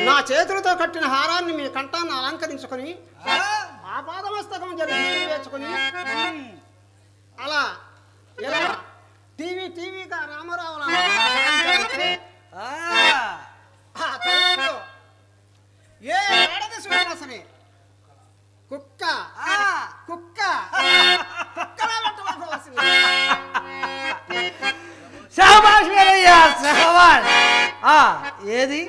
నా చేతులతో కట్టిన హారాన్ని మీ కంఠాన్ని అలంకరించుకొని ఆ పాదమస్తకం జరిగి వేసుకొని అలా ఇలా టీవీగా రామారావు ఏ ఏడాది చూసినా సరే కుక్క కుక్కలా పెట్టవలసింది. శాబాష్ వీరయ్య, శాబాష్. ఏది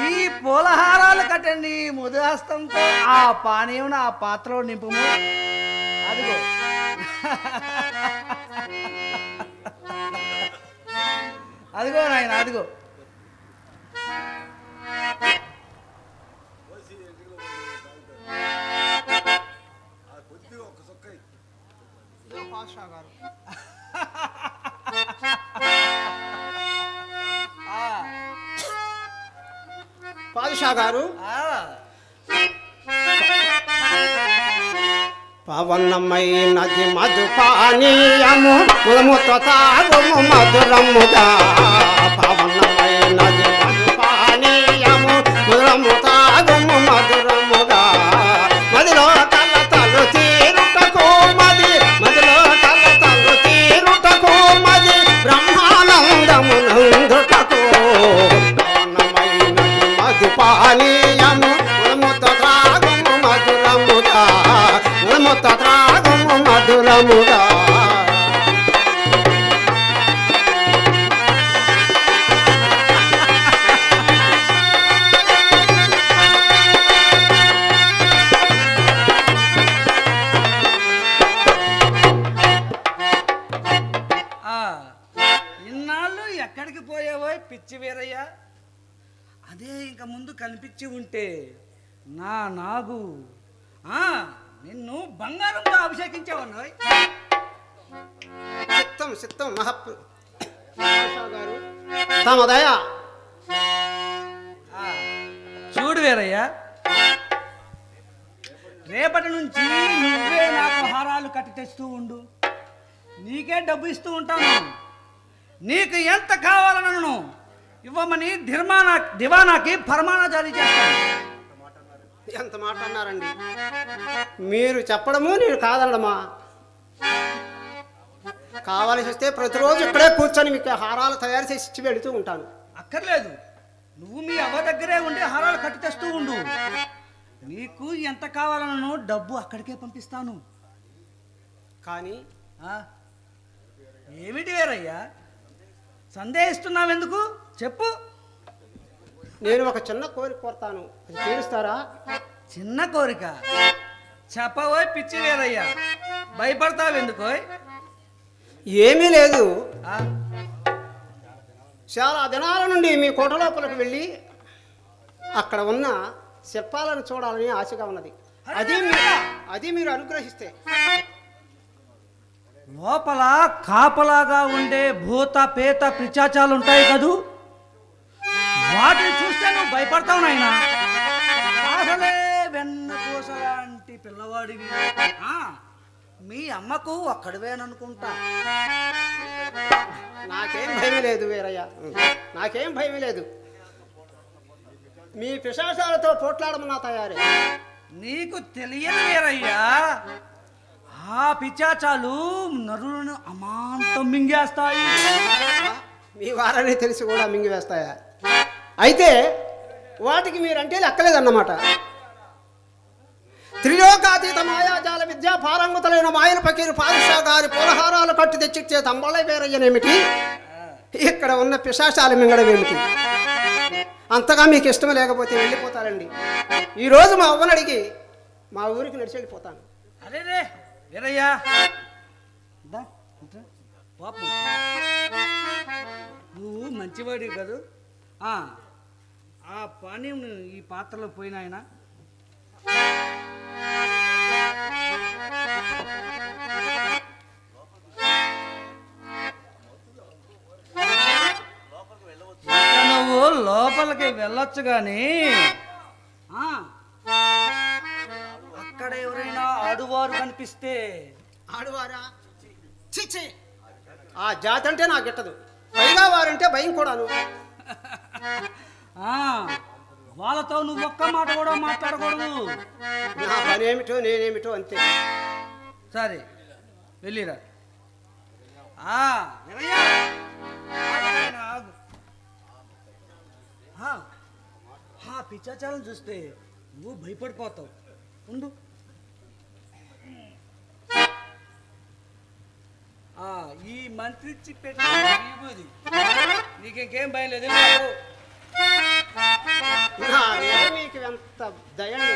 ఈ పూలహారాలు కట్టండి ముదహస్తంతో ఆ పానీయం ఆ పాత్రలో నింపుము. అదిగో అదిగో నాయన, అదిగో. పాదుషా గారు పవనమైనది మధుపానీయము ముదముతో తాగుము మధురముగా. పవనమైనది మధుపానీయము ముదము తాగుము మధురముగా. మదిలో కలతలు తీరుటకు మదిలో కలతలు తీరుటకు బ్రహ్మానందమునందుటకు. పవనమైనది మధుపానీయము ముదముతో త్రాగుము మధురముగా. ముదముతో త్రాగుము మధురముగా. ఇన్నాళ్ళు ఎక్కడికి పోయావో పిచ్చి వీరయ్య? అదే ఇంకా ముందు కనిపించి ఉంటే నా నాగు నిన్ను బంగారంతో అభిషేకించేవాడు. చిత్తం మహాప్రభు గారు తమ దయ. చూడు వీరయ్య, రేపటి నుంచి నువ్వే నాకు హారాలు కట్టి తెస్తూ ఉండు. నీకే డబ్బు ఇస్తూ ఉంటాను. నీకు ఎంత కావాలనను ఇవ్వమని దివానాకి ఫర్మానా జారీ చేస్తాను. ఎంత మాట అన్నారండి? మీరు చెప్పడము నేను కాదనడమా? కావాల్సి వస్తే ప్రతిరోజు ఇక్కడే కూర్చొని మీకు హారాలు తయారు చేసి ఇచ్చి వెళుతూ ఉంటాను. అక్కర్లేదు, నువ్వు మీ అవ్వ దగ్గరే ఉండి హారాలు కట్టి తెస్తూ ఉండు. నీకు ఎంత కావాలనో డబ్బు అక్కడికే పంపిస్తాను. కానీ ఏమిటి వీరయ్యా సందేహిస్తున్నావెందుకు? చెప్పు. నేను ఒక చిన్న కోరిక కోరుతాను, అది తీరుస్తారా? చిన్న కోరిక చెప్పబోయ్ పిచ్చి వీరయ్యా, భయపడతావెందుకోయ్? ఏమీ లేదు. చాలా దినాల నుండి మీ కోట లోపలికి వెళ్ళి అక్కడ ఉన్న శిల్పాలను చూడాలని ఆశగా ఉన్నది. అది మీరు అనుగ్రహిస్తే. లోపల కాపలాగా ఉండే భూత పేత పిశాచాలు ఉంటాయి కదూ, వాటిని చూస్తే నువ్వు భయపడతావు నాయనా. అసలే వెన్నపూస లాంటి పిల్లవాడివి. మీ అమ్మకు ఒక్కడివేననుకుంటా. నాకేం భయం లేదు వీరయ్య, నాకేం భయం లేదు. మీ పిశాచాలతో పోట్లాడమన్నా తయారే. నీకు తెలియదు వీరయ్యా, ఆ పిశాచాలు నరులను అమాంతం మింగేస్తాయి. మీ వారని తెలిసి కూడా మింగివేస్తాయా? అయితే వాటికి మీరంటే లెక్కలేదన్నమాట. త్రిలోకాతీత మాయాజాల విద్యా పారంగతులైన మాయల పకీరు పాదుషా గారి పూలహారాలు కట్టి తెచ్చిచ్చే తంబళ్ళ వేరయ్యనేమిటి, ఇక్కడ ఉన్న పిశాచాలు మింగడం ఏమిటి? అంతగా మీకు ఇష్టం లేకపోతే వెళ్ళిపోతారండి. ఈరోజు మా అవ్వని అడిగి మా ఊరికి నడిచి వెళ్ళిపోతాను. అరే వీరయ్యా, నువ్వు మంచివాడి కాదు. ఆ పానీయం ఈ పాత్రలో పోయిన ఆయన నువ్వు లోపలికి వెళ్ళొచ్చు గాని అక్కడ ఎవరైనా ఆడువారు కనిపిస్తే. ఆడువారా? చిచ్చి, ఆ జాతి అంటే నాకు గిట్టదు. పైగా వారంటే భయం కూడాను. వాళ్ళతో నువ్వు ఒక్క మాట కూడా మాట్లాడకూడదు. నా పనేమిటో నేనేమిటో అంతే. సరే వెళ్ళిరా. పిచ్చాచారం చూస్తే నువ్వు భయపడిపోతావు. ఉండు. ఈ మంత్రి చిప్పెట్టి నీకేం భయం లేదు. మీకు ఎంత దయండి.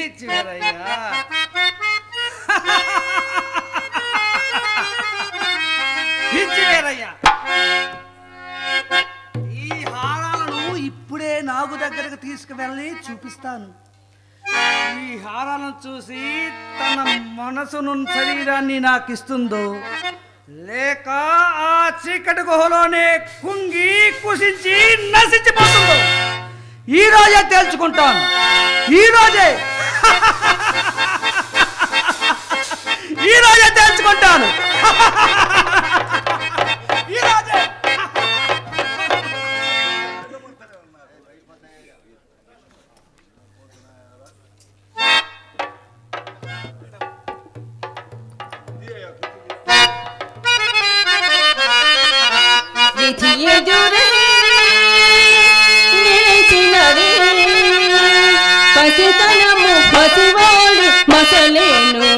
ఇచ్చిరయ్యా ఇచ్చిరయ్యా. ఈ హారాలను ఇప్పుడే నాగు దగ్గరకు తీసుకువెళ్ళి చూపిస్తాను. ఈ హారాలను చూసి తన మనసును శరీరాన్ని నాకు ఇస్తుందో లేక ఆ చీకటి గుహలోనే కుంగి కుసించి నశించిపోతుందో ఈ రోజే తేల్చుకుంటాను. ఈ రోజే తేల్చుకుంటాను. ఈ రోజే. పసితనము పసివాడు మసలేను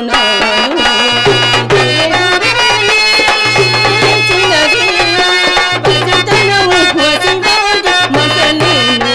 పసితనము పసివాడు మసలేను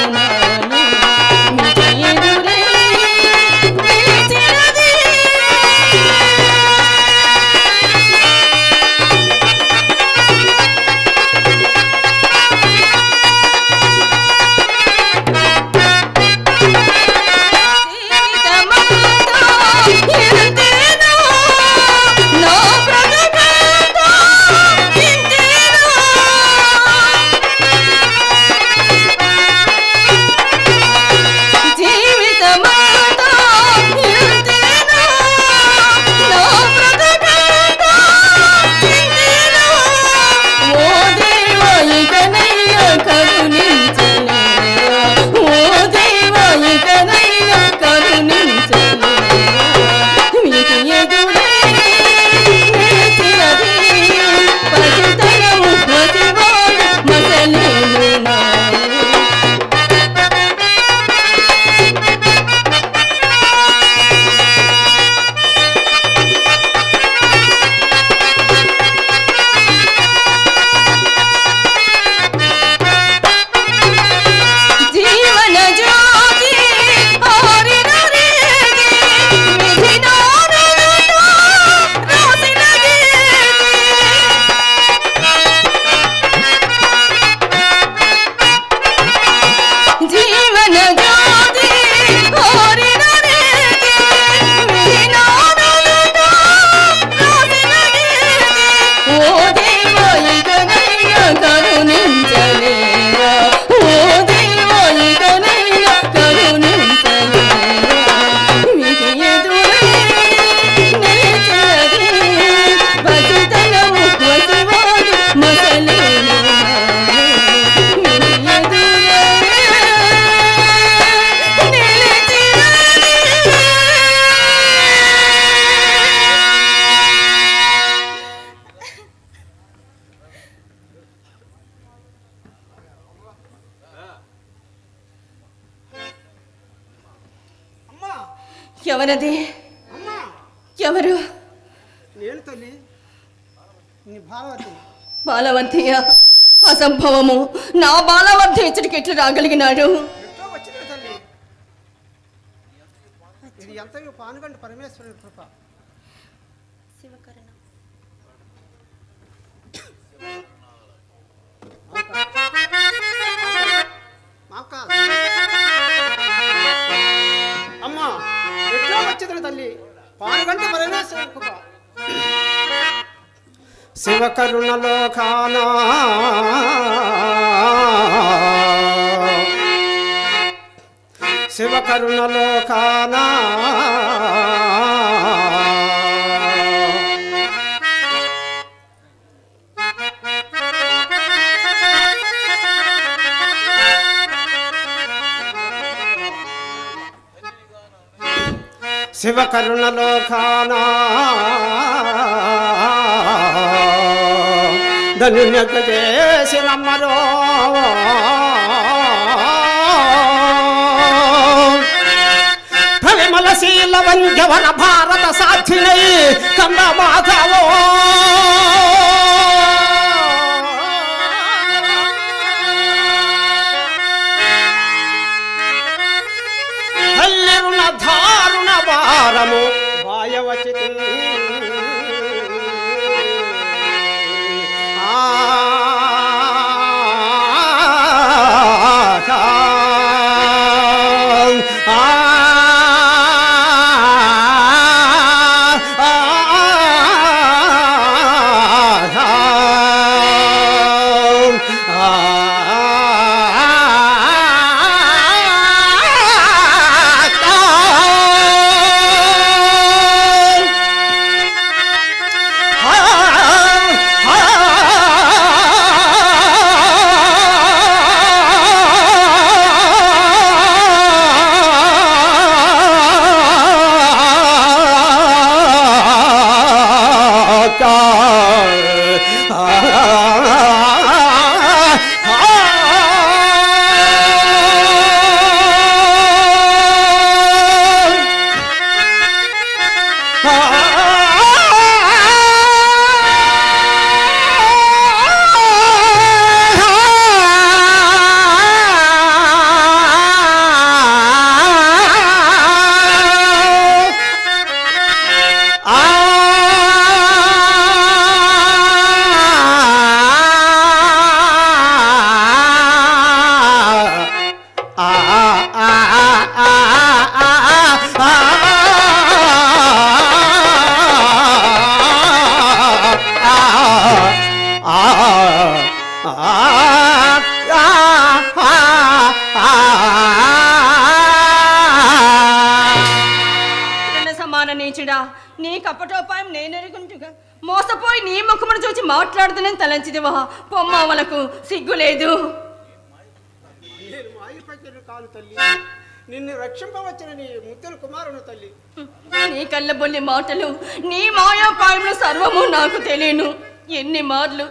ఎవరది? ఎవరు? నేను తల్లి, నీ బాలవతి. బాలవతియా? అసంభవము. నా బాలవర్ధి ఇచ్చడికి ఎట్లు రాగలిగినాడు? ఎట్లా వచ్చింది తల్లి? ఇది ఎంతయో పానుగంట పరమేశ్వరుని కృప. శివకరణ. అమ్మా, ఎట్లా వచ్చింది తల్లి? పానుగంట పరమేశ్వరుని కృప. శివకరుణలో ఖానా శివకరుణలో ఖానా శివకరుణలోకానా ధనున్యక చేసినమ్మరో ప్రవిమలశీల వంజవర భారత సాక్షిణై కన్న మాధవో తల్లిరుణ దారుణ భారము వాయవచితి సమాన నీచుడా, నీ కపటోపాయం నేనెరుగుంటుగా మోసపోయి నీ ముఖమును చూచి మాట్లాడుతూనే తలంచిదివా. పొమ్మవలకు సిగ్గు లేదు. కాదు తల్లి, నిన్ను రక్షింపవచ్చిన నీ ముద్దల కుమారుని తల్లి. నీ కళ్ళబొల్లి మాటలు, నీ మాయాపాయములు సర్వము నాకు తెలియను. ఎన్ని మార్లు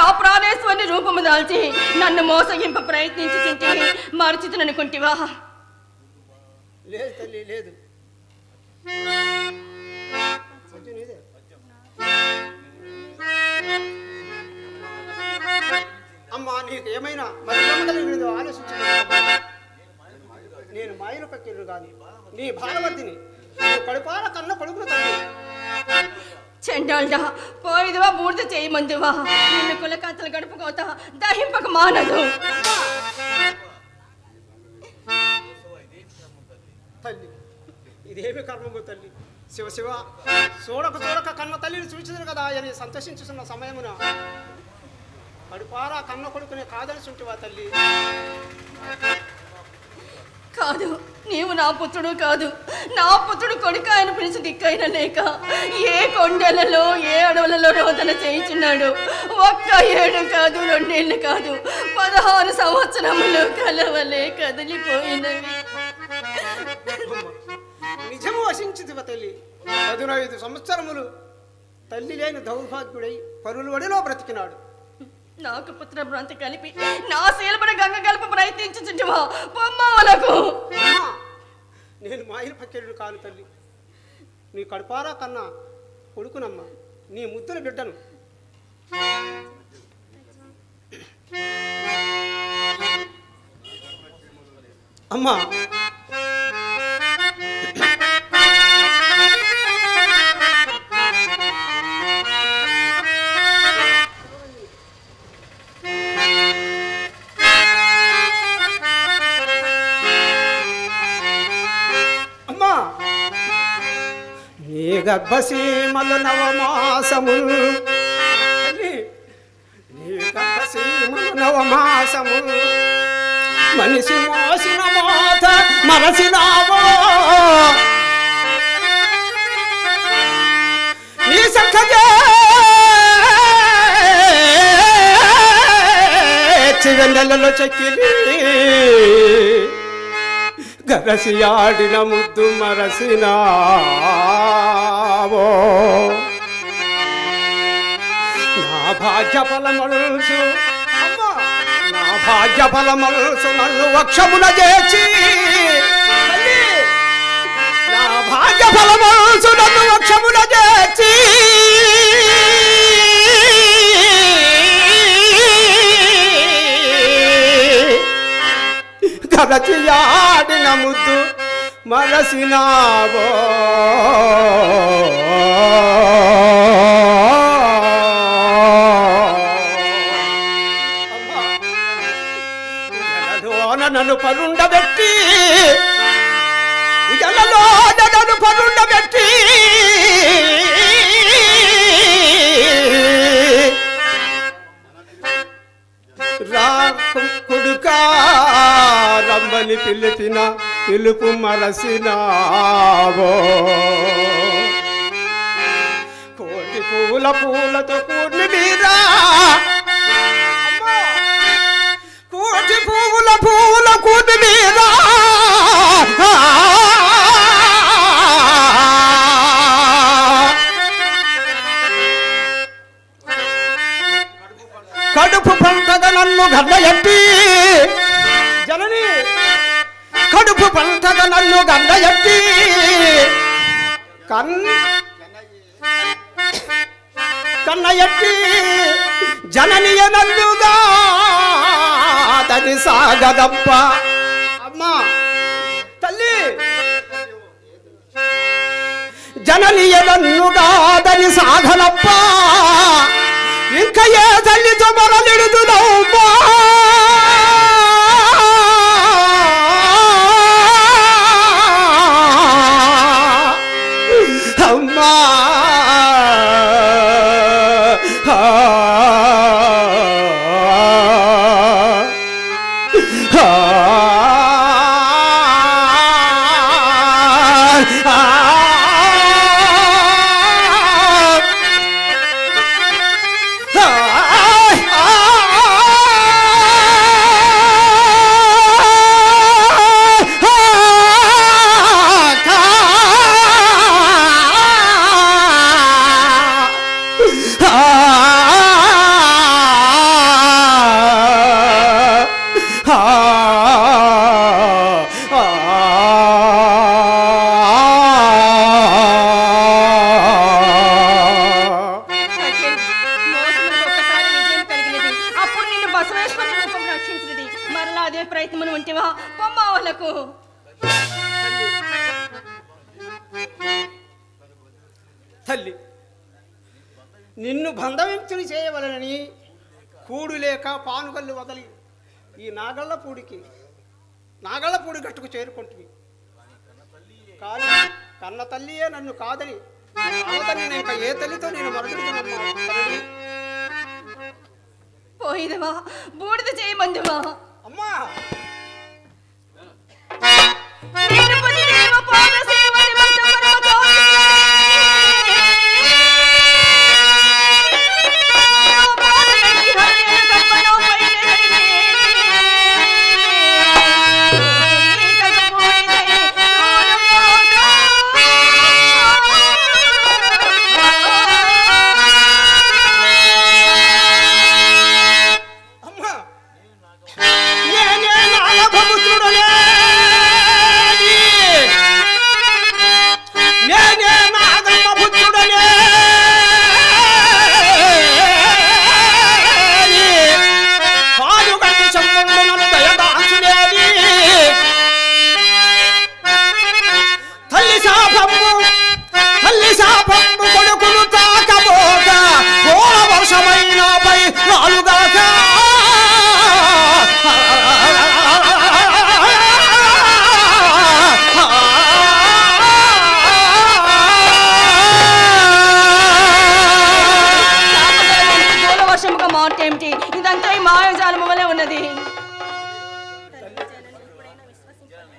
నా ప్రాణేశ్వరుని రూపము దాల్చి నన్ను మోసగింప ప్రయత్నించుచుంటే మరచితుననుకుంటివా? లేదు తల్లి, లేదు. అమ్మా, నీకు ఏమైనా మరి ఆలోచించు. నేను మాయలు పక్కిరు కాదు, నీ భారవర్తిని, కడుపాల కన్న కొడుకును తల్లి. చెండాల్డా, పోయిదువా బూర్ద చేయమందువా. నిన్ను కులకాతలు గడుపుకోత దహింపక మానదు. తల్లి, ఇదేమి కర్మము తల్లి. శివ శివ, చూడక కన్న తల్లిని చూచింది కదా అని సంతోషించుతున్న సమయమున కడుపారా కన్న కొడుకునే కాదని చుంటివా తల్లి? కాదు, నీవు నా పుత్రుడు కాదు. నా పుత్రుడు కొడుకు ఆయన పిలిచి దిక్కైన లేక ఏ కొండలలో ఏ అడవులలో రోదన చేయించున్నాడు. 1 ఏడు కాదు, 2 ఏళ్ళు కాదు, 16 సంవత్సరములు కలవలే కదిలిపోయినవి. నిజము వశించిదివ తల్లి. 15 సంవత్సరములు తల్లి లేని దౌర్భాగ్యుడై పరుల వడిలో బ్రతికినాడు. నాకు పుత్ర భ్రాంతి కలిపి నా శీలపడ గంగ గల్ప ప్రయత్నించుచుంటివా? పొమ్మవలకు. నేను మాయలు పక్కెడు కాను తల్లి, నీ కడుపారా కన్నా కొడుకునమ్మ, నీ ముద్దుల బిడ్డను. అమ్మా, నీ గర్భసీమలు నవమాసములు, నీ గర్భసీమలు నవమాసములు, మనిషి మోసిన మోత మరసినావో. నీ సంఖజెండలలో చెక్కిలి గరసి ఆడిన ముద్దు మరసినావో నా భాగ్య ఫలమలుసు నా భాగ్య ఫలమలుసు నన్ను వక్షమున చేర్చి నా భాగ్య ఫలమలుసు నన్ను వక్షమున చేర్చి గరచి ఆడిన ముద్దు మరసినావో నన్ను పరుండబెట్టి ఉజలలో నన్ను పరుండబెట్టి కొడుకా రమ్మని పిలిపిన పిలుపు మరసినావో కోటి పూలతో కూడి మీరా కోటి పూల కూడి మీరా కడుపు పంటగా నన్ను గడ్డయట్టి జనని కడుపు పంటగా నన్ను గడ్డయట్టి కన్నయట్టి జననియ నన్నుగా తని సాగదప్ప అమ్మా తల్లి జననియ నన్నుగా తని సాగనప్ప ఇంక ఏ తల్లితో మొరలిడుదునమ్మా అమ్మా తల్లి నిన్ను బంధవించుని చేయవలనని కూడు లేక పానుగల్లు వదలి ఈ నాగళ్ళపూడి గట్టుకు చేరుకుంటుంది కానీ కన్న తల్లియే నన్ను కాదని నేను ఇంకా ఏ తల్లితో నేను మరొకడుతున్నమ్మా పోయిదవా బూడిద చేయమందువా అమ్మా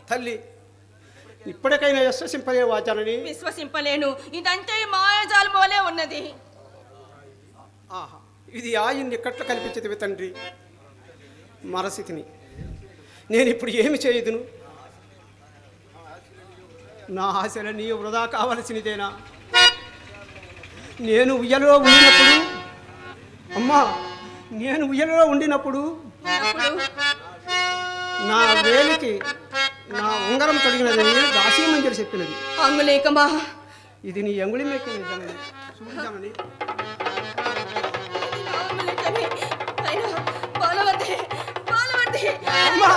తల్లి ఇప్పటికైనా విశ్వసింపలేవా జనని? విశ్వసింపలేను, ఇదంతా మాయాజాలం వలె ఉన్నది. ఆహా, ఇది ఆయన్ని ఎక్కట్ల కల్పించేది తండ్రి మరసితిని. నేను ఇప్పుడు ఏమి చేయదును? నా ఆశలు నీ వృధా కావలసినదేనా? నేను ఉయ్యలో ఉండినప్పుడు అమ్మా, నేను ఉయ్యలో ఉండినప్పుడు నా వేలికి నా ఉంగరం తొడిగినదని దాసీమంజరి చెప్పినది. అంగులేకమా, ఇది నీ అంగుళి మెక్కినది జనని. చూడు జనని. అమ్మా,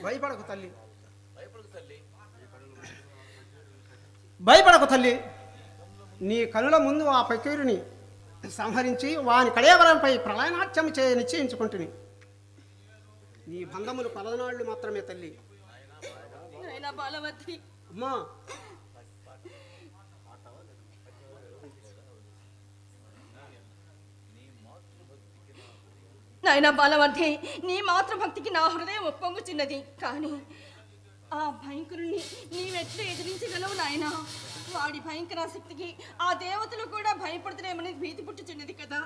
భయపడకు తల్లి, భయపడకు తల్లి. నీ కనుల ముందు ఆ పకీరుని సంహరించి వాని కళేవరంపై ప్రళయనాట్యం నిశ్చయించుకుంటుని. నీ బంధములు 14 మాత్రమే తల్లి. అమ్మా, నాయనా బాలవర్ధి, నీ మాతృభక్తికి నా హృదయం ఒప్పొంగుచున్నది. కానీ ఆ భయంకరుణ్ణి నీవెట్లా ఎదిరించగలవు నాయనా? వాడి భయంకరాశక్తికి ఆ దేవతలు కూడా భయపడుతున్నామని భీతి పుట్టుచున్నది కదా,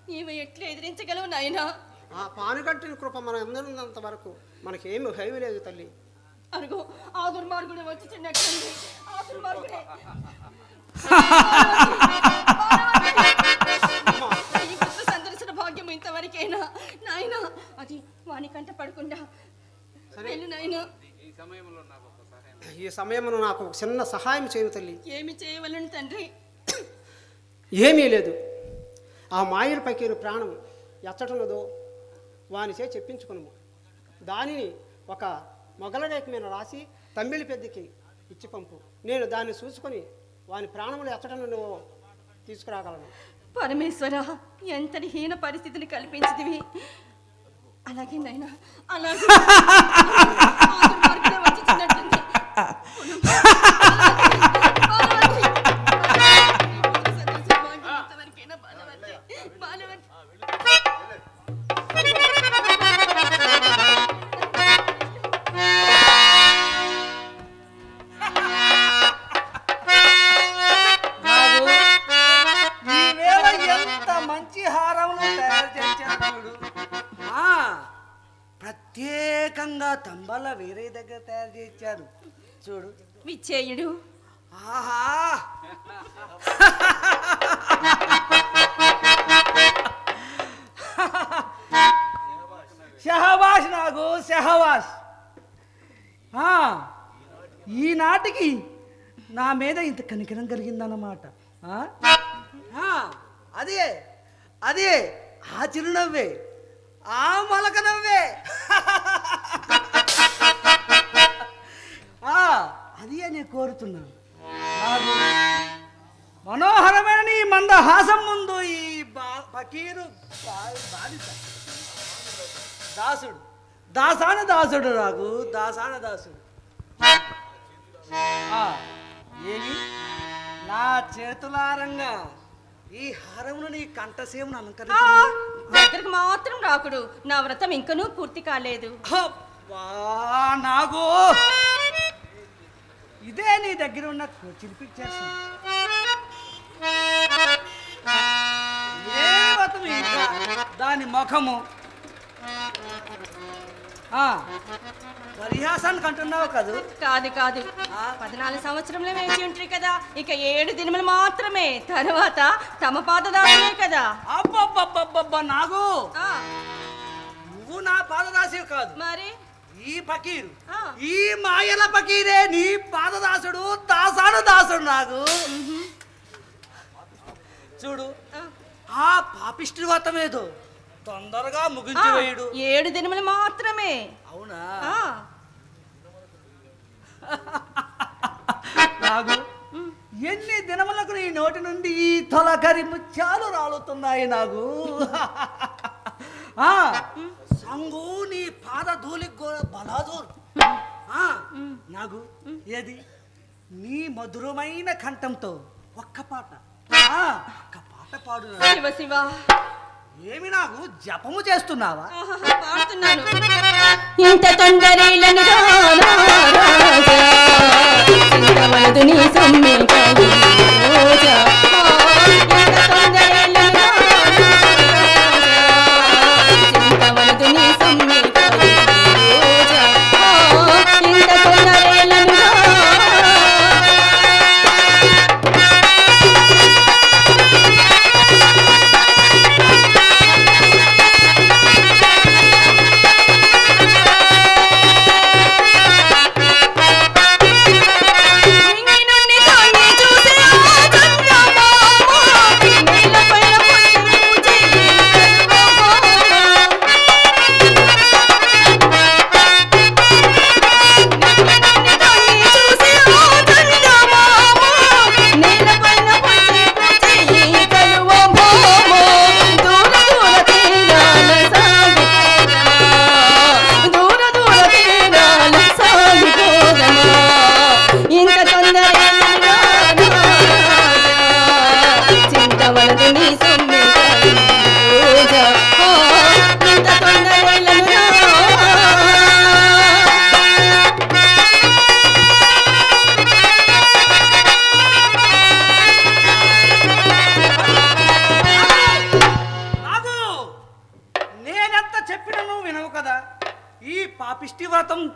నీవు ఎట్లా ఎదిరించగలవు నాయనా? ఆ పానుగంటిని కృప మన అందరినంత వరకు మనకేమి భయం లేదు తల్లి. అరుగో ఆ దుర్మార్గుడు వచ్చి చిన్నట్టుంది. ఆ దుర్మార్గుడే సందర్శన భాగ్యం ఇంతవరకైనా నాయనా. అది వాని కంట పడకుండా వెళ్ళు నాయనా. ఈ సమయంలో నాకు ఒక చిన్న సహాయం చేయు తల్లి. ఏమి చేయవలను తండ్రి? ఏమీ లేదు. ఆ మాయల పకీరు ప్రాణం ఎచ్చటున్నదో వానిచే చెప్పించుకును. దానిని ఒక మొగల రేఖ మీద రాసి తమ్మిళి పెద్దకి ఇచ్చి పంపు. నేను దాన్ని చూసుకొని వాని ప్రాణములు ఎచ్చటను తీసుకురాగలను. పరమేశ్వర, ఎంతటి హీన పరిస్థితిని కల్పించితివి. అలాగే నాయనా, అలాగే వచ్చినట్టుంది. ప్రత్యేకంగా తంబాల వేరే దగ్గర తయారు చేయించారు చూడు. విచ్చేయుడు. ఆహా, షహబాష్ నాకు షహబాష్. ఈనాటికి నా మీద ఇంత కనికరం కలిగిందన్నమాట. అదే అదే ఆ చిరునవ్వే, ఆ మొలక నవ్వే. అది నేను కోరుతున్నాను. మనోహరమైన నీ మందహాసం ముందు ఈ ఫకీరు దాసుడు, దాసాన దాసుడు, నాకు దాసాన దాసుడు. ఏమి నా చేతులారంగా ఈ హారమును నీ కంఠసేమును దగ్గరకు మాత్రం రాకుడు. నా వ్రతం ఇంకనూ పూర్తి కాలేదు. నాకు ఇదే నీ దగ్గర ఉన్న కోచిలి పిక్చర్స్. ఏ వ్రతం ఇంకా దాని ముఖము పరిహాసానికి అంటున్నావు కదూ? కాదు కాదు, 14 సంవత్సరంలో వేచి ఉంటారు కదా, ఇక 7 దినములు మాత్రమే, తర్వాత తమ పాదదాసే కదా. అబ్బబ్బబ్బబ్బబ్బ, నాకు నువ్వు నా పాదదాసి కాదు మరి ఈ ఫకీరు, ఈ మాయల ఫకీరే నీ పాదదాసుడు, దాసాను దాసుడు. నాకు చూడు, ఆ పాపిష్టి వ్రతం ఏదో తొందరగా ముగించి వేయుడు. 7 దినములు మాత్రమే. అవునా? నాకు ఎన్ని దినములకు నీ నోటి నుండి ఈ తొలకరి ముత్యాలు రాలుతున్నాయి. నాకు సంగు నీ పాద ధూళికి కూడా బలాదూరు. నాకు ఏది నీ మధురమైన కంఠంతో ఒక్క పాట పాడు. శివ శివ, ఏమి నాకు జపము చేస్తున్నావా? పాడుతున్నాను. ఇంత తొందరలను చింతవలదు నీ సొమ్మే కాదు రోజా ఇంత తొందరలను చింతవలదు నీ సొమ్మే కాదు రోజా ఇంత తొందరలను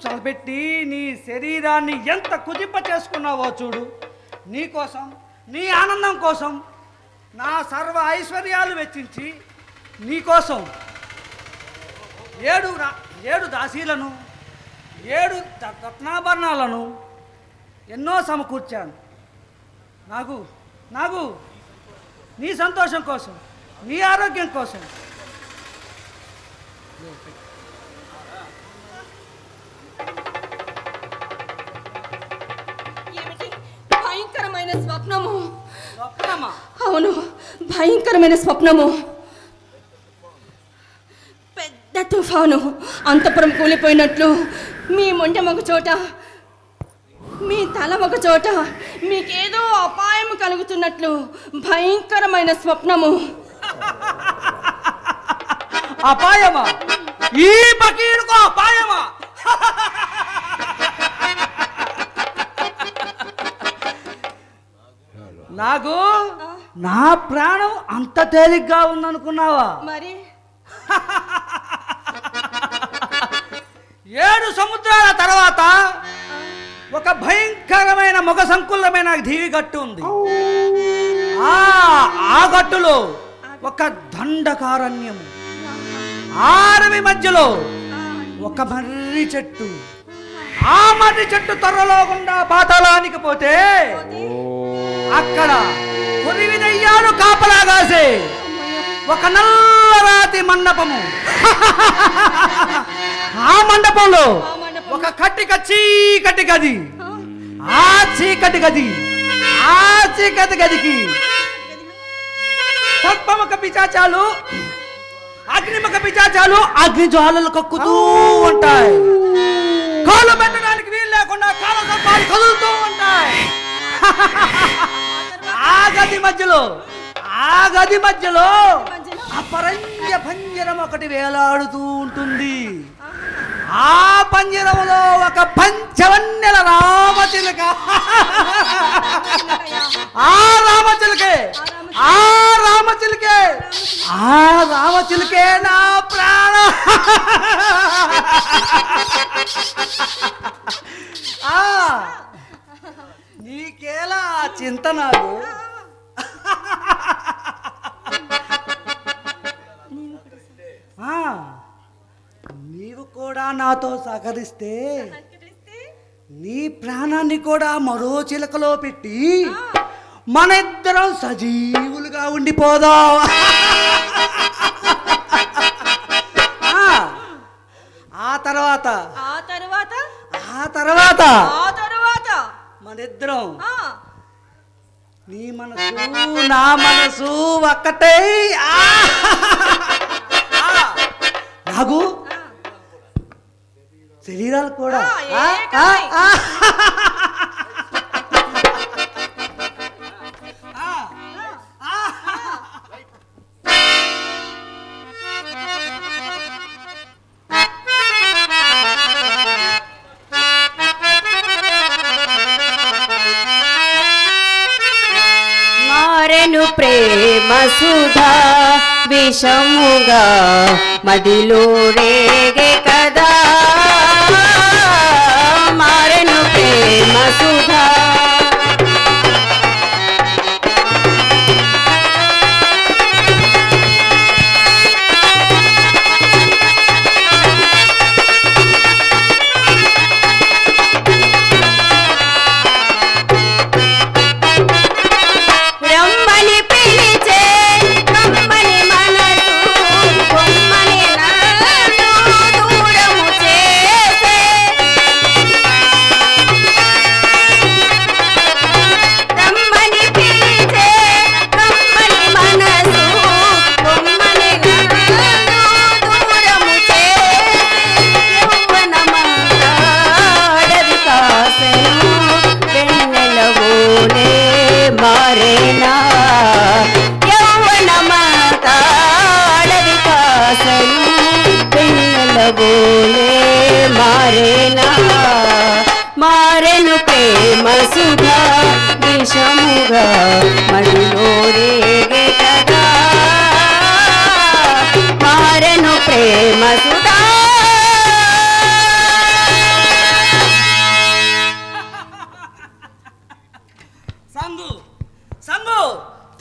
చలబెట్టి నీ శరీరాన్ని ఎంత కుదింప చేసుకున్నావో చూడు. నీకోసం, నీ ఆనందం కోసం నా సర్వ ఐశ్వర్యాలు వెచ్చించి నీకోసం 7 దాసీలను 7 రత్నాభరణాలను ఎన్నో సమకూర్చాను. నాకు నీ సంతోషం కోసం, నీ ఆరోగ్యం కోసం. భయంకరమైన స్వప్నము. అవును, భయంకరమైన స్వప్నము. పెద్ద తుఫాను, అంతపురం కూలిపోయినట్లు, మీ మొండెం ఒక చోట, మీ తల ఒక చోట, మీకేదో అపాయం కలుగుతున్నట్లు భయంకరమైన స్వప్నము. అపాయమా? ఈ బకీరుకు అపాయమా? నాకు నా ప్రాణం అంత తేలిగ్గా ఉందనుకున్నావా? మరి 7 సముద్రాల తర్వాత ఒక భయంకరమైన మొగ సంకులమైన దీవి గట్టు ఉంది. ఆ గట్టులో ఒక దండకారణ్యము, ఆరవి మధ్యలో ఒక మర్రి చెట్టు. ఆ మర్రి చెట్టు త్వరలో గుండా పాతాళానికి పోతే అక్కడ కొరివి దయ్యాలు కాపలాగాసే ఒక నల్లరాతి మండపము. ఆ మండపంలో ఒక చీకటి గది. ఆ చీకటి గదికి సర్పముఖ పిశాచాలు, అగ్నిముఖ పిశాచాలు అగ్ని జ్వాలలు కక్కుతూ ఉంటాయి. కాలు పెట్టడానికి వీలు లేకుండా కాలు సర్పాలు కదులుతూ ఉంటాయి. ఆ గది మధ్యలో అపరంజ పంజరం ఒకటి వేలాడుతూ ఉంటుంది. ఆ పంజరంలో ఒక పంచవన్నెల రామచిలుక. ఆ రామచిలుకే నా ప్రాణం. నీకేలా చింత? నాకు నీవు కూడా నాతో సహకరిస్తే నీ ప్రాణాన్ని కూడా మరో చిలకలో పెట్టి మన ఇద్దరం సజీవులుగా ఉండిపోదాం. ఆ తర్వాత మనిద్దరం నీ మనసు నా మనసు ఒక్కటే. నాగు శరీరాలు కూడా ప్రేమ సుధా విషముగా మదిలో రేగే కదా మారెను ప్రేమ సుధా మారెను ప్రేమ సుధా విషముగా మడిలో రేగే కదా మారెను ప్రేమ సుధా సంగు సంగు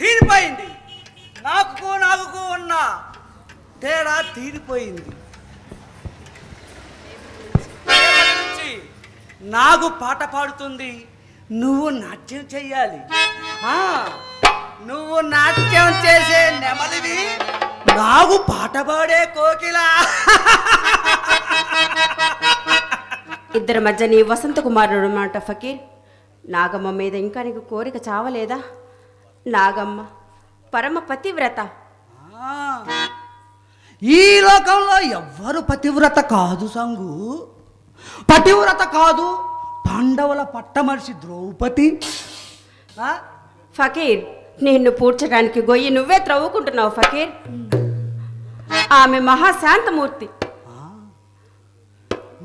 తీరిపోయింది. నాకు ఉన్న తేడా తీరిపోయింది. నాకు పాట పాడుతుంది, నువ్వు నాట్యం చెయ్యాలి. నువ్వు నాట్యం చేసే నెమలివి, నాకు పాట పాడే కోకిల. ఇద్దరి మధ్య నీ వసంత కుమారుడు మాట ఫకీర్. నాగమ్మ మీద ఇంకా నీకు కోరిక చావలేదా? నాగమ్మ పరమ పతివ్రత. ఈ లోకంలో ఎవ్వరు పతివ్రత కాదు సంగు. పతివ్రత కాదు, పాండవుల పట్టమర్షి ద్రౌపది. ఫకీర్, నిన్ను పూడ్చడానికి గొయ్యి నువ్వే త్రవ్వుకుంటున్నావు ఫకీర్. ఆమె మహాశాంతమూర్తి.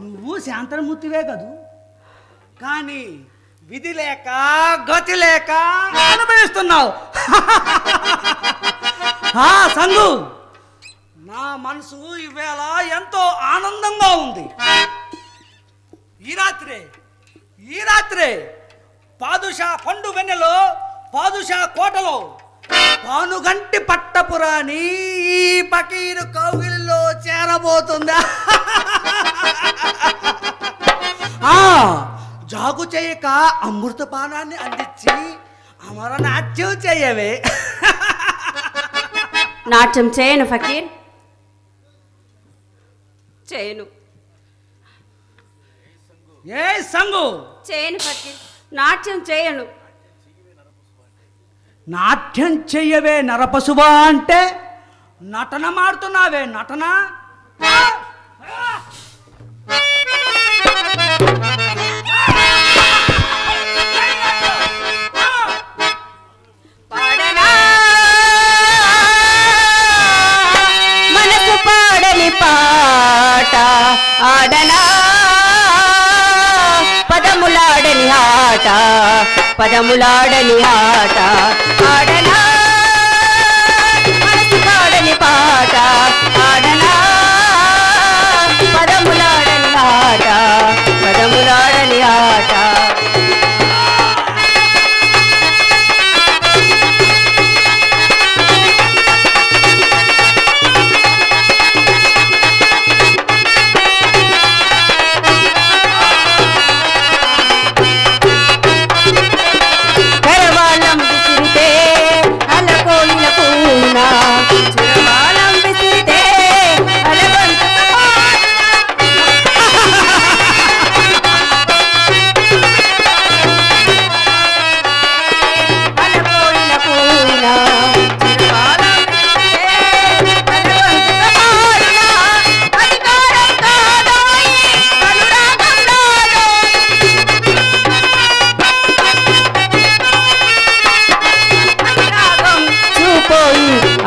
నువ్వు శాంతమూర్తివే కదూ, కానీ విధి లేక గతి లేక అనుభవిస్తున్నావు. సంగు, నా మనసు ఈవేళ ఎంతో ఆనందంగా ఉంది. ఈ రాత్రే పాదుషా పండు వెన్నెలో పాదుషా కోటలో పానుగంటి పట్టపురాణి ఈ పకీరు కౌగిలిలో చేరబోతుందా? జాగు చేయక అమృతపానాన్ని అందించి అమర నాట్యం చేయవే. నాట్యం చేయను ఫకీర్, చేయను. ఏ సంగు, చేయను ఫకీర్, నాట్యం చేయను. నాట్యం చెయ్యవే నరపశువా అంటే నటన మాడుతున్నావే నటన. మనసు పాడని పాట ఆడనా, పదములాడని ఆట పదములాడని ఆట ఆడనా, మనసు పాడని పాట ఆడనా, పదములాడని ఆట పదములాడని ఆట.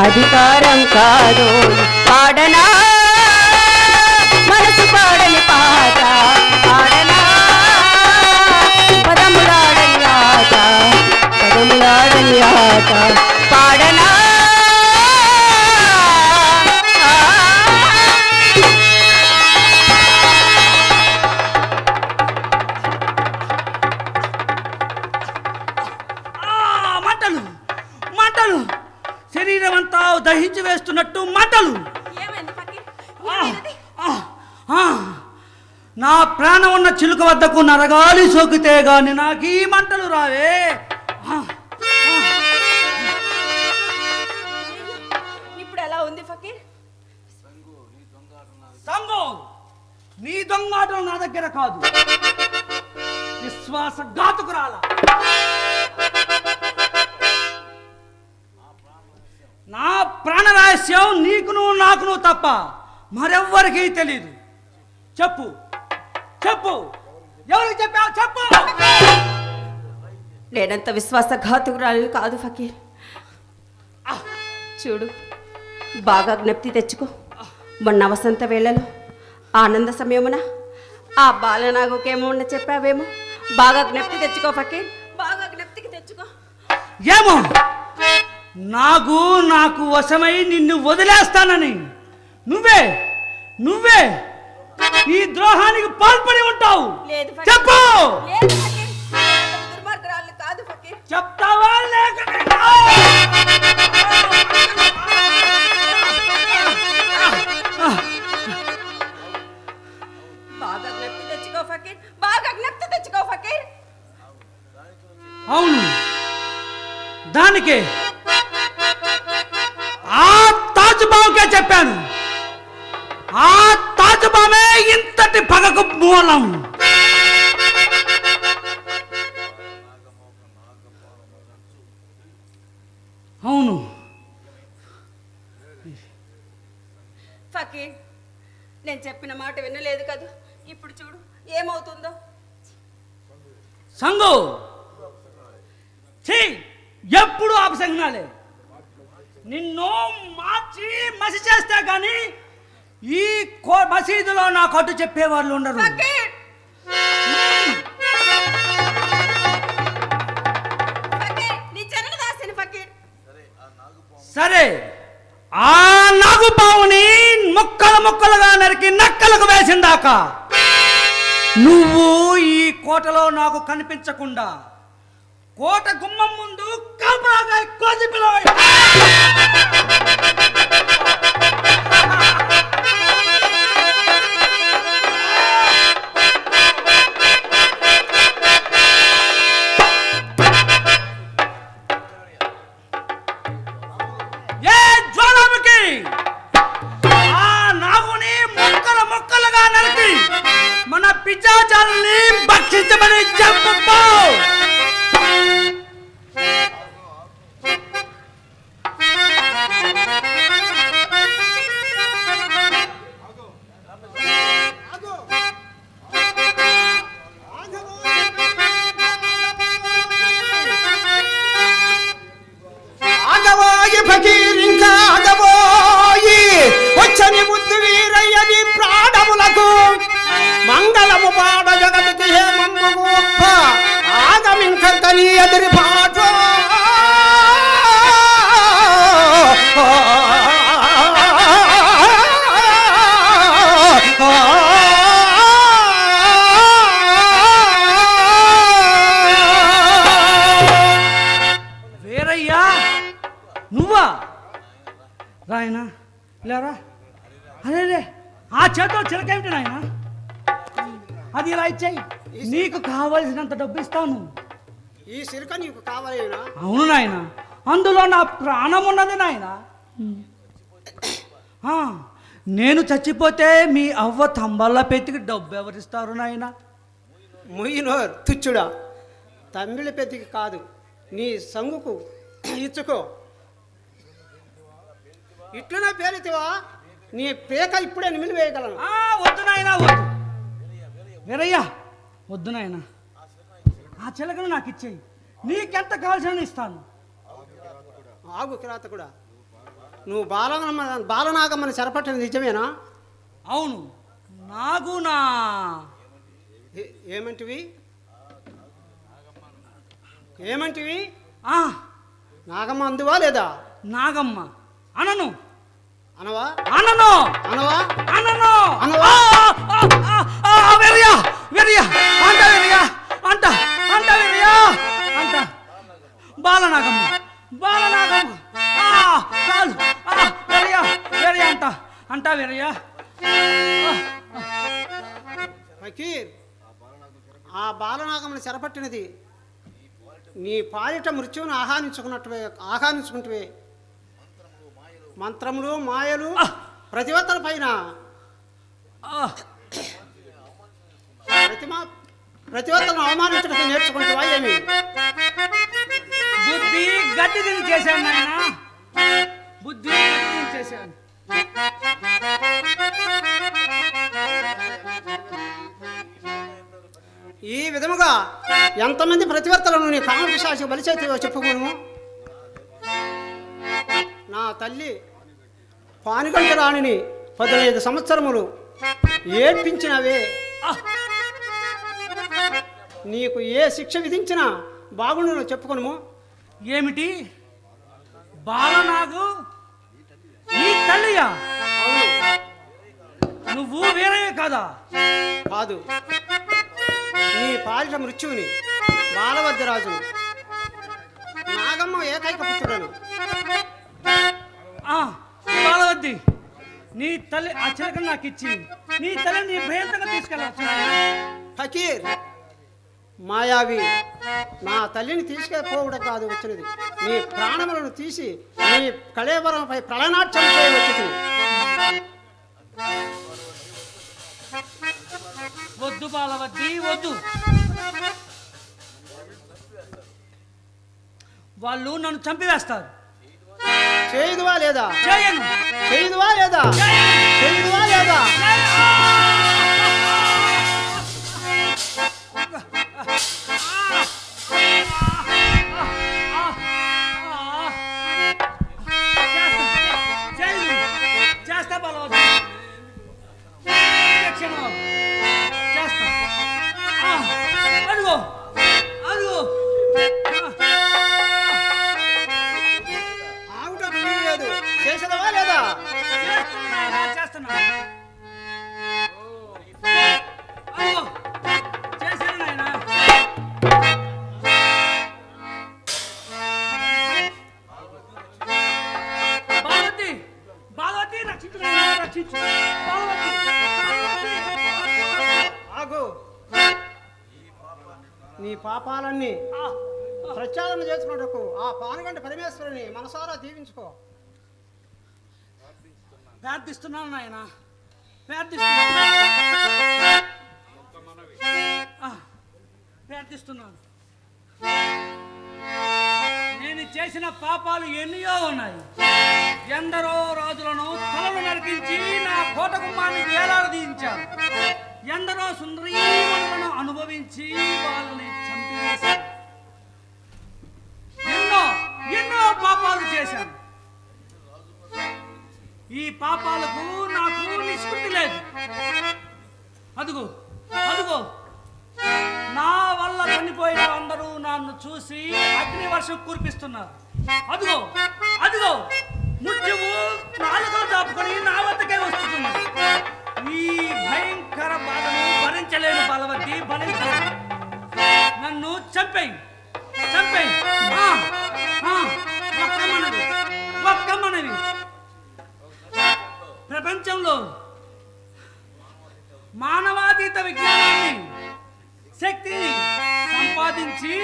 అధికారం కాదు పాడనా, మనసు పాడని పాట ఆడనా, పదములాడని ఆట పదములాడని ఆట. పాడనా మంటలు మంటలు శరీరం అంతా దహించి వేస్తున్నట్టు మంటలు. నా ప్రాణం ఉన్న చిలుక వద్దకు నరగాలి సోకితే గాని నాకు ఈ మంటలు రావే. ఇప్పుడు ఎలా ఉంది ఫకీర్? సంగు, నీ దొంగాటం నా దగ్గర కాదు, విశ్వాసఘాతుకురాల. నా ప్రాణ రహస్యం నీకును నాకును తప్ప మరెవ్వరికీ తెలీదు. చెప్పు చెప్పు, ఎవరికి చెప్పావు చెప్పు. నేనంత విశ్వాసఘాతుకురాలు కాదు ఫకీర్. చూడు, బాగా జ్ఞప్తి తెచ్చుకో. మొన్న వసంత వేళలో ఆనంద సమయమున ఆ బాలనాగుకేమో చెప్పావేమో. బాగా జ్ఞప్తి తెచ్చుకో ఫకీర్, బాగా జ్ఞప్తికి తెచ్చుకో. ఏమో నాకు వశమై నిన్ను వదిలేస్తానని నువ్వే నువ్వే ఈ ద్రోహానికి పాల్పడి ఉంటావు. లేదు ఫకీర్, చెప్పు. లేదు ఫకీర్, నేనంత దుర్మార్గురాలు కాదు ఫకీర్. చెప్తావా లేక బాగా జ్ఞప్తి తెచ్చుకో ఫకీర్, బాగా జ్ఞప్తి తెచ్చుకో ఫకీర్. అవును, దానికే ఆ తాజుబావుకే చెప్పాను. ఆ తాజుబామే ఇంతటి పగకు మూలం. అవును ఫకీర్, నేను చెప్పిన మాట వినలేదు కదా. ఇప్పుడు చూడు ఏమవుతుందో. సంగు, ఎప్పుడు అపసంగాలే. నిన్ను మార్చి మసి చేస్తే గాని ఈ మసీదులో నా కట్టు చెప్పేవాళ్ళు ఉండరు. ఫకీర్, ఫకీర్, నీ చరణ దాసిని ఫకీర్. సరే, ఆ నాగుపావుని ముక్కలు ముక్కలుగా నరికి నక్కలకు వేసిందాక నువ్వు ఈ కోటలో నాకు కనిపించకుండా కోట గుమ్మం ముందు కాపలాగా కోసి పిలవ. మన పిశాచాలని భక్షించమని చెప్పు. ఆగబోయి ఫకీర్, ఇంకా ఆగబోయి వచ్చని ముద్దు వీరయ్యని ప్రాణములకు మంగళము పాడ జగతికి హేమంబు గొప్ప ఆగమింక నీ ఎదురి పాట. వీరయ్యా, నువ్వా? రాయనా లేరా. అదే ఆ చేతిలో చిలకేమిటి నాయనా? అది ఇలా ఇచ్చాయి, నీకు కావలసినంత డబ్బు ఇస్తాను. ఈ సిరిక నీకు కావాలేనా? అవును నాయన, అందులో నా ప్రాణం ఉన్నది నాయన. నేను చచ్చిపోతే మీ అవ్వ తంబల్ల పెతికి డబ్బు ఎవరిస్తారు నాయన? ముయ్యినోర్ తుచ్చుడా, తమిళ పెద్దికి కాదు, నీ సంగుకు ఇచ్చుకో. ఇట్లనే పేరుతివా, నీ పేక ఇప్పుడే నిమిలివేయగలను. వద్దు నాయన, వద్దు వీరయ్యా, వద్దు నాయన. ఆ చిలకను నాకు ఇచ్చేయి, నీకెంత కావాల్సిన ఇస్తాను. ఆగు కిరాత కూడా, నువ్వు బాలనాగమ్మని చెరపట్టడం నిజమేనా? అవును, నాకు నా ఏమంటివి ఏమంటివి? నాగమ్మ అందువా లేదా? నాగమ్మ అనను అనవా అనను అనవా అనను అనవా? వెరియా వెరియా అంట వెరియా అంట అంట వెరియా అంట బాలనాగమ్మ బాలనాగమ్మ చాలు వెరియా వెరియా అంట అంట వెరియా ఫకీర్, ఆ బాలనాగమును చెరపట్టినది నీ పాలిట మృత్యువును ఆహ్వానించుకుంటువే మంత్రములు మాయలు ప్రతివతల పైన ప్రతివతలను అవమానించడానికి నేర్చుకుంటావా ఏమి? బుద్ధి గడ్డి తిని చేశాను నాయన, బుద్ధి గడ్డి తిని చేశాను. ఈ విధముగా ఎంతమంది ప్రతివర్తలను నీ కామపిశాచి బలిచేతివో చెప్పుకోను. నా తల్లి పానుగంట రాణిని 15 సంవత్సరములు ఏడ్పించినవే. నీకు ఏ శిక్ష విధించినా బాగుండును చెప్పుకొను. ఏమిటి బాలనాగు నీ తల్లియా? అవును. నువ్వు వేరే కాదా? కాదు, నీ పాలిట మృత్యువుని బాలవద్యరాజును నాగమ్మ ఏకైక పుత్రుడను. బాలవద్ది నీ తల్లి ఆ చిలకను నాకు ఇచ్చి నీ తల్లిని నీ భయంతంగా తీసుకెళ్ళవచ్చు. ఫకీర్, మాయావి నా తల్లిని తీసుకెళ్ళిపోవడం కాదు వచ్చినది, నీ ప్రాణములను తీసి నీ కళేవరంపై ప్రళనాట్యం చేయవచ్చుతుంది. వద్దు బాలవద్ది వద్దు, వాళ్ళు నన్ను చంపివేస్తారు. చేయుదువా లేదా? చేయను. చేయుదువా లేదా? చేయుదువా లేదా? చేస్తా బాలవద్ది, చేస్తా. అదిగో అదిగో లేదు, చేసేదవా లేదా? చేస్తున్నా. అదిగో చేశాను నాయనా. బాలవద్ది బాలవద్ది రక్షించు రక్షించు బాలవద్ది. ఆగు, నీ పాపాలన్నీ ప్రచారణ చేసుకున్నట్టుకు ఆ పానుగంట పరమేశ్వరుని మనసారా దీవించుకో. ప్రార్థిస్తున్నాను నాయన, ప్రార్థిస్తున్నాను. నేను చేసిన పాపాలు ఎన్నో ఉన్నాయి. ఎందరో రాజులను తలలు నరికించి నా కోట గుమ్మాన్ని వేలాడదీయించాను. ఎందరో సుందరీమణులను అనుభవించి వాళ్ళని చంపివేశాను. ఎన్నో ఎన్నో పాపాలు చేశాను. ఈ పాపాలకు నాకు నిష్కృతి లేదు. అదుగో అదుగో నా వల్ల చనిపోయిన అందరూ నన్ను చూసి అగ్ని వర్షం కురిపిస్తున్నారు. అదుగో అదుగో మృత్యువు నాలుగలు దాపుకొని నా వద్దకే వస్తుంది. ఈ భయంకర బాధను భరించలేను బాలవద్ది, భరించలేను. నన్ను చంపేయి చంపేయి. ఒక్కమనవి ప్రపంచంలో మానవాతీత విజ్ఞానాన్ని శక్తిని సంపాదించి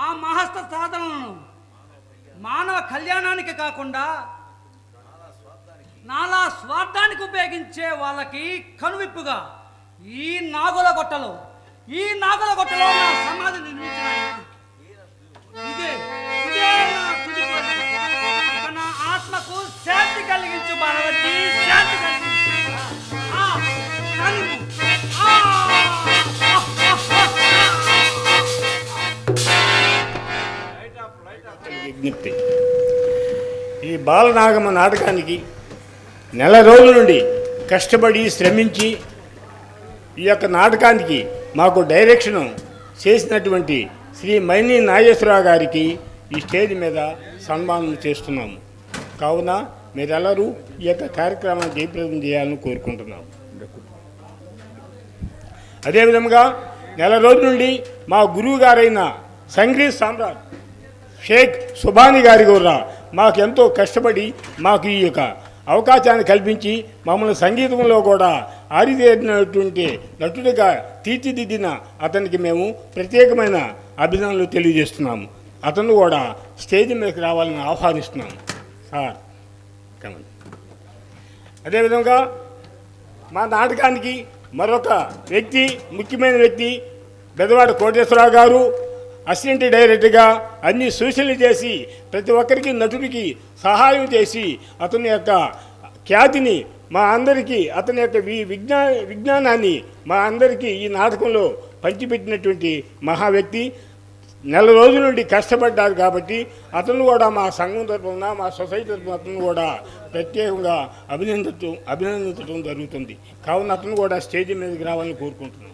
ఆ మహస్త సాధనలను మానవ కళ్యాణానికి కాకుండా నాలా స్వార్థానికి ఉపయోగించే వాళ్ళకి కనువిప్పుగా ఈ నాగుల గొట్టలో నా సమాధి నిర్మించిన ఇదే నా తుది కోరిక. ఇక నా ఆత్మకు శాంతి కలిగించు బాలవద్ది, శాంతి కలిగించు. విజ్ఞప్తి. ఈ బాలనాగమ్మ నాటకానికి నెల రోజుల నుండి కష్టపడి శ్రమించి ఈ యొక్క నాటకానికి మాకు డైరెక్షన్ చేసినటువంటి శ్రీ మైని నాగేశ్వరరావు గారికి ఈ స్టేజ్ మీద సన్మానం చేస్తున్నాము. కావున మీరెల్లరూ ఈ యొక్క కార్యక్రమాన్ని జయప్రదం చేయాలని కోరుకుంటున్నాము. అదేవిధంగా నెల రోజుల నుండి మా గురువు గారైన సంగీత్ సామ్రాట్ షేక్ సుబానీ గారి కూడా మాకు ఎంతో కష్టపడి మాకు ఈ యొక్క అవకాశాన్ని కల్పించి మమ్మల్ని సంగీతంలో కూడా ఆరితేరినటువంటి నటుడిగా తీర్చిదిద్దిన అతనికి మేము ప్రత్యేకమైన అభినందనలు తెలియజేస్తున్నాము. అతను కూడా స్టేజ్ మీదకి రావాలని ఆహ్వానిస్తున్నాము. Sir come on. అదేవిధంగా మా నాటకానికి మరొక వ్యక్తి, ముఖ్యమైన వ్యక్తి బెదవాడ కోటేశ్వరరావు గారు అసిస్టెంట్ డైరెక్టర్గా అన్ని సూచనలు చేసి ప్రతి ఒక్కరికి నటుడికి సహాయం చేసి అతని యొక్క ఖ్యాతిని మా అందరికీ, అతని యొక్క విజ్ఞానాన్ని మా అందరికీ ఈ నాటకంలో పంచిపెట్టినటువంటి మహా వ్యక్తి. నెల రోజుల నుండి కష్టపడ్డారు కాబట్టి అతను కూడా మా సంఘం తరఫున, మా సొసైటీ తరఫున అతను కూడా ప్రత్యేకంగా అభినందించడం జరుగుతుంది. కావున అతను కూడా స్టేజ్ మీదకి రావాలని కోరుకుంటున్నాను.